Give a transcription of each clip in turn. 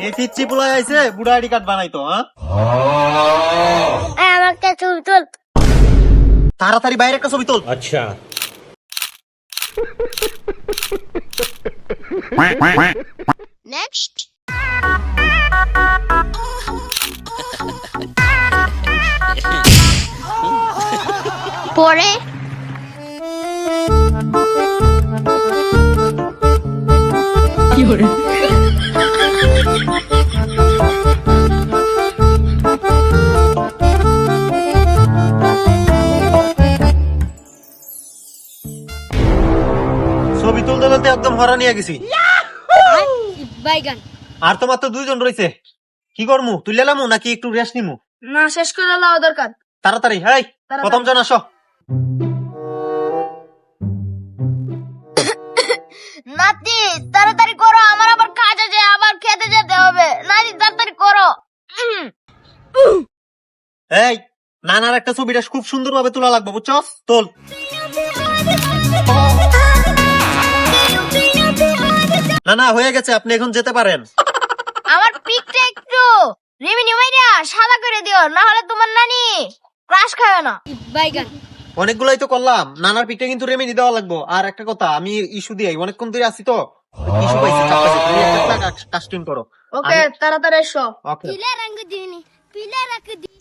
এই পিচ্ছি পোলাই আইছে বুড়া আইডি কার্ড বানাইতো। হ্যাঁ, আমার একটা ছবি তোল। তাড়াতাড়ি বাইরে একটা ছবি তোল। अच्छा নেক্সট। পরে ছবি তুলতে তুলতে একদম হরা নিয়ে গেছি। বাইগান। আর তো মাত্র 2 জন রয়েছে। কি করমু, তুইলামু নাকি একটু রেস্ট নিমু? না, শেষ করে লাও দরকার। তাড়াতাড়ি। হাই, প্রথম জন আসো। নাতি তাড়াতাড়ি করো, আমার আবার কাজ আছে, আবার খেতে যেতে হবে। নাতি তাড়াতাড়ি করো। এই, নানার একটা ছবিটা খুব সুন্দর ভাবে তোলা লাগবে, বুঝছস? তোল। না না, হয়ে গেছে, আপনি এখন যেতে পারেন। আমার পিকটা একটু রিমিনি মাইরা সাদা করে দিও, না হলে তোমার নানি ক্রাশ খাবে না। বাইগান। অনেকগুলাই তো করলাম, নানার পিঠে কিন্তু রেমেনি দেওয়া লাগবো। আর একটা কথা, আমি ইস্যু দিই, অনেকক্ষণ ধরে আসি তো ইস্যু পাইছি, চাপ পাইছি। তুমি একটা কাস্টিং করো। ওকে, তাড়াতাড়ি এসো। ওকে।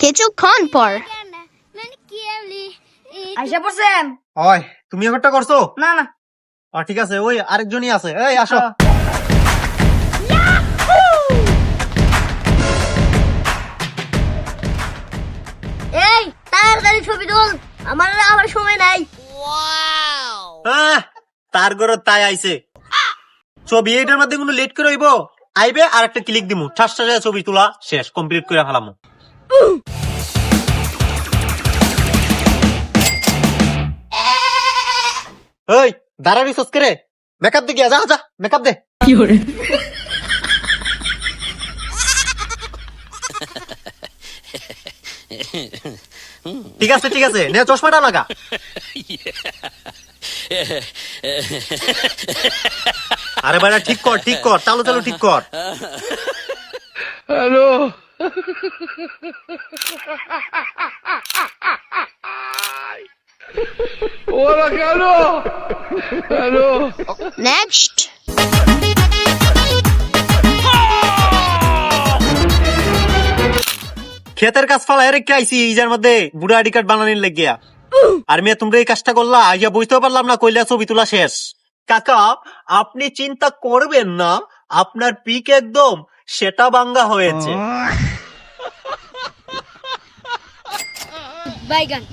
কিছুক্ষণ পর আইসা পড়ছেন? ওই, তুমি একটা করছো? না না, ঠিক আছে, ওই আরেকজনই আছে। এই আসো। এই তাড়াতাড়ি ছবি তুল, আমার সময় নাই। তার ঘর তাই আইছে ছবি, এইটার মধ্যে কোনো লেট করে হইব আইবে আর একটা ক্লিক দিমু, ঠাসটা ছবি তোলা শেষ, কমপ্লিট করে ফেলামু। ওই দাঁড়াবি সস্করে, মেকআপ দে গিয়া, যা যা মেকআপ দে। ঠিক আছে ঠিক আছে, নে চশমাটা লাগা। আরে বাড়া, ঠিক কর ঠিক কর, চালু চালু ঠিক কর। हेलो होरा हेलो हेलो নেক্সট। ক্ষেতের কাজ ফালা রেখে আইসি ইজার মধ্যে বুড়া আইডি কার্ড বানানোর লেগিয়া। আর মেয়ে তোমরা এই কাজটা করলা, আইয়া বুঝতেও পারলাম না, কইলা ছবি তোলা শেষ। কাকা, আপনি চিন্তা করবেন না, আপনার পিক একদম সেটা বাঙ্গা হয়েছে। বাইগান।